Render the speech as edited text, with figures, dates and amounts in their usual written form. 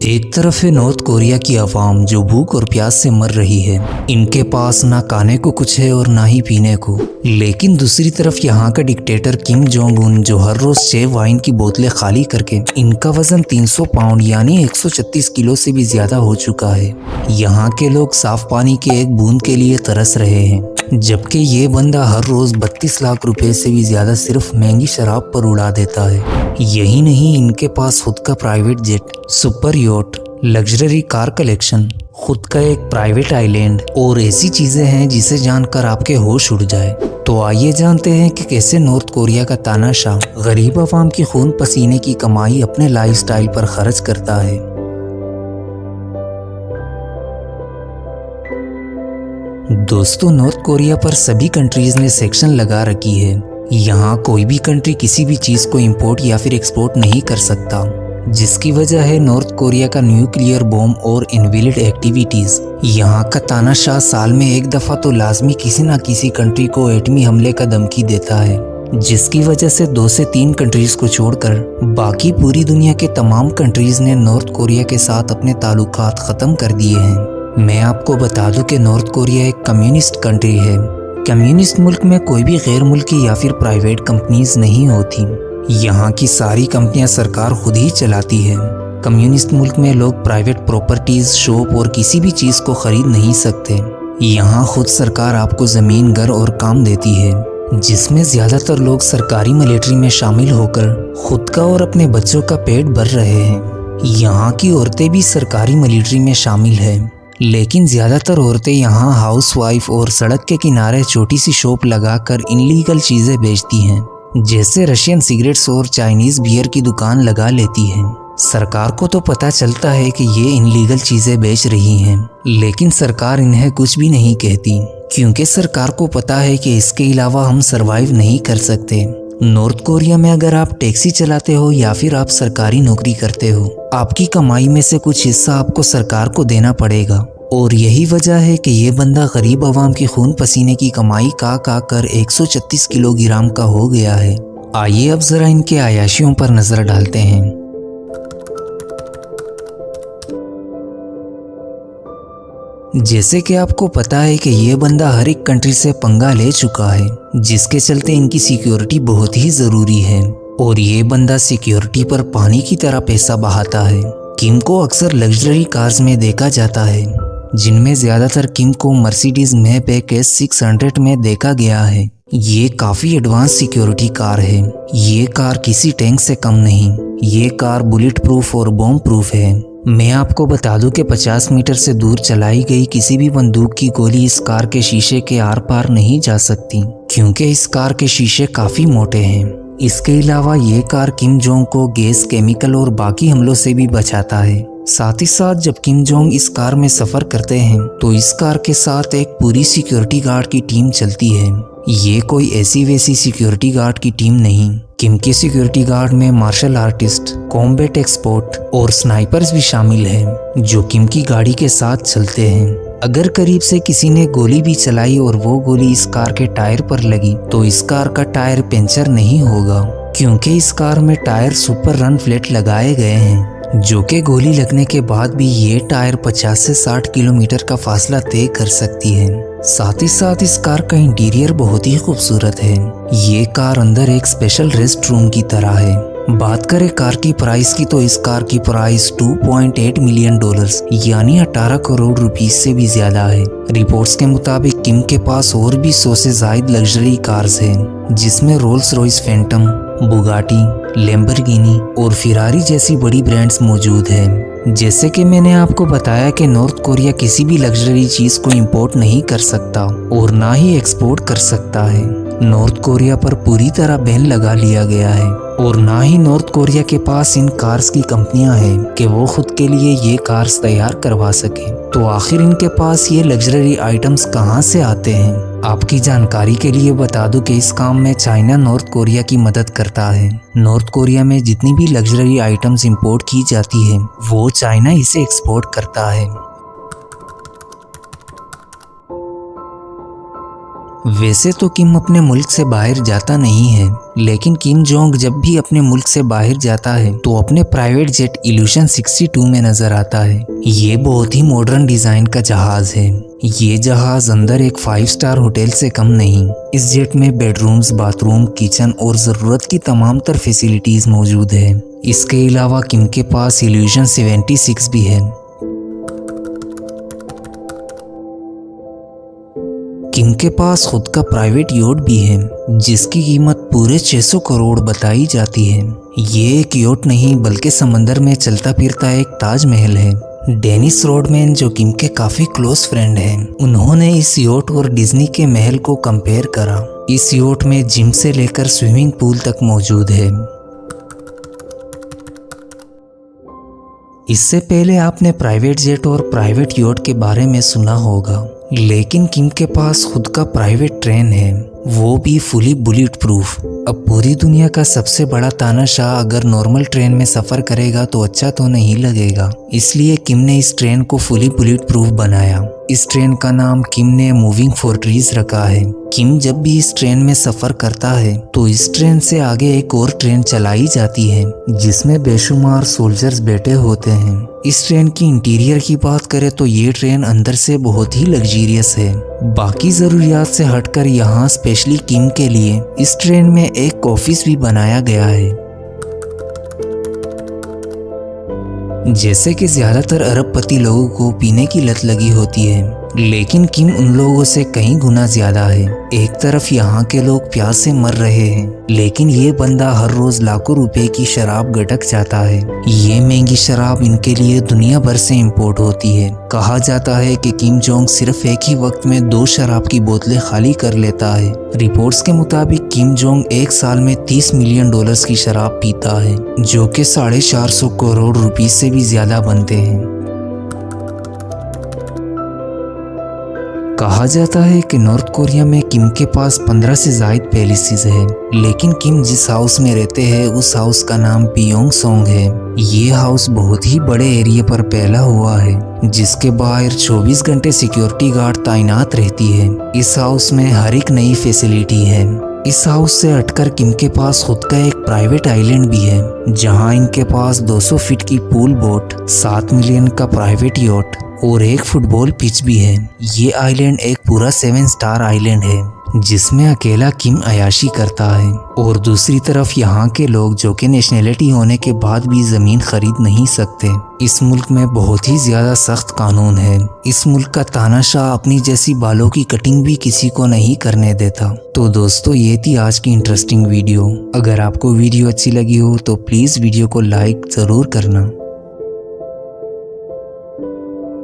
एक तरफ है नॉर्थ कोरिया की आवाम जो भूख और प्यास से मर रही है। इनके पास ना खाने को कुछ है और ना ही पीने को। लेकिन दूसरी तरफ यहाँ का डिक्टेटर किम जोंग उन जो हर रोज 6 वाइन की बोतलें खाली करके इनका वजन 300 पाउंड यानी 136 किलो से भी ज्यादा हो चुका है। यहाँ के लोग साफ पानी के एक बूंद के लिए तरस रहे हैं, जबकि ये बंदा हर रोज 32 लाख रुपए से भी ज्यादा सिर्फ महंगी शराब पर उड़ा देता है। यही नहीं, इनके पास खुद का private jet, super vote, luxury car collection, खुद का एक प्राइवेट आइलैंड और ऐसी चीजें हैं जिसे जानकर आपके होश उड़ जाए। तो आइए जानते हैं कि कैसे नॉर्थ कोरिया का तानाशाह गरीब आवाम की खून पसीने की कमाई अपने लाइफस्टाइल पर खर्च करता है। दोस्तों, नॉर्थ कोरिया पर सभी कंट्रीज ने सेक्शन लगा रखी है। यहाँ कोई भी कंट्री किसी भी चीज को इंपोर्ट या फिर एक्सपोर्ट नहीं कर सकता, जिसकी वजह है नॉर्थ कोरिया का न्यूक्लियर बॉम्ब और इनवैलिड एक्टिविटीज। यहाँ का तानाशाह साल में एक दफा तो लाजमी किसी न किसी कंट्री को एटमी हमले का धमकी देता है, जिसकी वजह से 2 से 3 कंट्रीज को छोड़कर बाकी पूरी दुनिया के तमाम कंट्रीज ने नॉर्थ कोरिया के साथ अपने ताल्लुकात खत्म कर दिए हैं। मैं आपको बता दूं कि नॉर्थ कोरिया एक कम्युनिस्ट कंट्री है। कम्युनिस्ट मुल्क में कोई भी गैर मुल्की या फिर प्राइवेट कंपनीज नहीं होती। यहाँ की सारी कंपनियां सरकार खुद ही चलाती है। कम्युनिस्ट मुल्क में लोग प्राइवेट प्रॉपर्टीज, शॉप और किसी भी चीज को खरीद नहीं सकते। यहाँ खुद सरकार आपको जमीन, घर और काम देती है, जिसमें ज्यादातर लोग सरकारी मिलिट्री में शामिल होकर खुद का और अपने बच्चों का पेट भर रहे हैं। यहाँ की औरतें भी सरकारी मिलिट्री में शामिल है, लेकिन ज्यादातर औरतें यहाँ हाउसवाइफ और सड़क के किनारे छोटी सी शॉप लगाकर इनलीगल चीजें बेचती हैं, जैसे रशियन सिगरेट्स और चाइनीज बियर की दुकान लगा लेती हैं। सरकार को तो पता चलता है कि ये इनलीगल चीजें बेच रही हैं, लेकिन सरकार इन्हें कुछ भी नहीं कहती, क्योंकि सरकार को पता है कि इसके अलावा हम सरवाइव नहीं कर सकते। नॉर्थ कोरिया में अगर आप टैक्सी चलाते हो या फिर आप सरकारी नौकरी करते हो, आपकी कमाई में से कुछ हिस्सा आपको सरकार को देना पड़ेगा। और यही वजह है कि ये बंदा गरीब आवाम की खून पसीने की कमाई का कर 136 किलोग्राम का हो गया है। आइए अब जरा इनके आयाशियों पर नजर डालते हैं। जैसे कि आपको पता है कि ये बंदा हर एक कंट्री से पंगा ले चुका है, जिसके चलते इनकी सिक्योरिटी बहुत ही जरूरी है। और ये बंदा सिक्योरिटी पर पानी की तरह पैसा बहाता है। किम को अक्सर लग्जरी कार्स में देखा जाता है, जिनमें ज्यादातर किम को मर्सिडीज मैबैक S600 में देखा गया है। ये काफी एडवांस सिक्योरिटी कार है। ये कार किसी टैंक से कम नहीं। ये कार बुलेट प्रूफ और बॉम्ब प्रूफ है। मैं आपको बता दूं कि 50 मीटर से दूर चलाई गई किसी भी बंदूक की गोली इस कार के शीशे के आर पार नहीं जा सकती, क्योंकि इस कार के शीशे काफी मोटे हैं। इसके अलावा ये कार किम जोंग को गैस, केमिकल और बाकी हमलों से भी बचाता है। साथ ही साथ जब किम जोंग इस कार में सफर करते हैं तो इस कार के साथ एक पूरी सिक्योरिटी गार्ड की टीम चलती है। ये कोई ऐसी वैसी सिक्योरिटी गार्ड की टीम नहीं। किम के सिक्योरिटी गार्ड में मार्शल आर्टिस्ट, कॉम्बैट एक्सपर्ट और स्नाइपर्स भी शामिल हैं, जो किम की गाड़ी के साथ चलते हैं। अगर करीब से किसी ने गोली भी चलाई और वो गोली इस कार के टायर पर लगी तो इस कार का टायर पंचर नहीं होगा, क्योंकि इस कार में टायर सुपर रन फ्लैट लगाए गए हैं, जो कि गोली लगने के बाद भी ये टायर 50 से 60 किलोमीटर का फासला तय कर सकती है। साथ ही साथ इस कार का इंटीरियर बहुत ही खूबसूरत है। ये कार अंदर एक स्पेशल रेस्ट रूम की तरह है। बात करें कार की प्राइस की तो इस कार की प्राइस $2.8 मिलियन यानी 18 करोड़ रुपीस से भी ज्यादा है। रिपोर्ट्स के मुताबिक किम के पास और भी 100 से ज्यादा लग्जरी कार्स हैं, जिसमें Rolls Royce Phantom, Bugatti, Lamborghini और फेरारी जैसी बड़ी ब्रांड्स मौजूद हैं। जैसे कि मैंने आपको बताया कि नॉर्थ कोरिया किसी भी लग्जरी चीज को इंपोर्ट नहीं कर सकता और ना ही एक्सपोर्ट कर सकता है। नॉर्थ कोरिया पर पूरी तरह बैन लगा लिया गया है और ना ही नॉर्थ कोरिया के पास इन कार्स की कंपनियां हैं कि वो खुद के लिए ये कार्स तैयार करवा सके। तो आखिर इनके पास ये लग्जरी आइटम्स कहां से आते हैं? आपकी जानकारी के लिए बता दूं कि इस काम में चाइना नॉर्थ कोरिया की मदद करता है। नॉर्थ कोरिया में जितनी भी लग्जरी आइटम्स इंपोर्ट की जाती है वो चाइना इसे एक्सपोर्ट करता है। वैसे तो किम अपने मुल्क से बाहर जाता नहीं है, लेकिन किम जोंग जब भी अपने मुल्क से बाहर जाता है तो अपने प्राइवेट जेट इल्यूशन 62 में नजर आता है। ये बहुत ही मॉडर्न डिजाइन का जहाज है। ये जहाज अंदर एक 5 स्टार होटल से कम नहीं। इस जेट में बेडरूम्स, बाथरूम, किचन और जरूरत की तमाम तर फैसिलिटीज मौजूद है। इसके अलावा किम के पास इल्यूशन 76 भी है। किम के पास खुद का प्राइवेट योट भी है जिसकी कीमत पूरे 600 करोड़ बताई जाती है। ये एक योट नहीं बल्कि समंदर में चलता फिरता एक ताजमहल है। डेनिस रोडमैन जो किम के काफी क्लोज फ्रेंड हैं, उन्होंने इस योट और डिज्नी के महल को कंपेयर करा। इस योट में जिम से लेकर स्विमिंग पूल तक मौजूद है। इससे पहले आपने प्राइवेट जेट और प्राइवेट योट के बारे में सुना होगा, लेकिन किम के पास खुद का प्राइवेट ट्रेन है, वो भी फुली बुलेट प्रूफ। अब पूरी दुनिया का सबसे बड़ा तानाशाह अगर नॉर्मल ट्रेन में सफर करेगा तो अच्छा तो नहीं लगेगा, इसलिए किम ने इस ट्रेन को फुली बुलेट प्रूफ बनाया। इस ट्रेन का नाम किम ने मूविंग फोर्ट्रेस रखा है। किम जब भी इस ट्रेन में सफर करता है तो इस ट्रेन से आगे एक और ट्रेन चलाई जाती है जिसमें बेशुमार सोल्जर्स बैठे होते हैं। इस ट्रेन की इंटीरियर की बात करें तो ये ट्रेन अंदर से बहुत ही लग्जरियस है। बाकी जरूरियात से हटकर यहाँ स्पेशली किम के लिए इस ट्रेन में एक ऑफिस भी बनाया गया है। जैसे कि ज्यादातर अरबपति लोगों को पीने की लत लगी होती है, लेकिन किम उन लोगों से कई गुना ज्यादा है। एक तरफ यहाँ के लोग प्यास से मर रहे हैं, लेकिन ये बंदा हर रोज लाखों रुपए की शराब गटक जाता है। ये महंगी शराब इनके लिए दुनिया भर से इंपोर्ट होती है। कहा जाता है कि किम जोंग सिर्फ एक ही वक्त में 2 शराब की बोतलें खाली कर लेता है। रिपोर्ट्स के मुताबिक किम जोंग एक साल में $30 मिलियन की शराब पीता है, जो कि 450 करोड़ रुपए से भी ज्यादा बनते हैं। कहा जाता है कि नॉर्थ कोरिया में किम के पास 15 से ज्यादा पैलेसेस है, लेकिन किम जिस हाउस में रहते हैं उस हाउस का नाम पियोंगसोंग है। ये हाउस बहुत ही बड़े एरिया पर फैला हुआ है जिसके बाहर 24 घंटे सिक्योरिटी गार्ड तैनात रहती है। इस हाउस में हर एक नई फैसिलिटी है। इस हाउस से हटकर किम के पास खुद का एक प्राइवेट आइलैंड भी है जहां इनके पास 200 फीट की पूल बोट, 7 मिलियन का प्राइवेट योट और एक फुटबॉल पिच भी है। ये आइलैंड एक पूरा 7 स्टार आइलैंड है जिसमें अकेला किम अयाशी करता है। और दूसरी तरफ यहाँ के लोग जो कि नेशनैलिटी होने के बाद भी जमीन खरीद नहीं सकते। इस मुल्क में बहुत ही ज्यादा सख्त कानून है। इस मुल्क का तानाशाह अपनी जैसी बालों की कटिंग भी किसी को नहीं करने देता। तो दोस्तों, ये थी आज की इंटरेस्टिंग वीडियो। अगर आपको वीडियो अच्छी लगी हो तो प्लीज वीडियो को लाइक जरूर करना।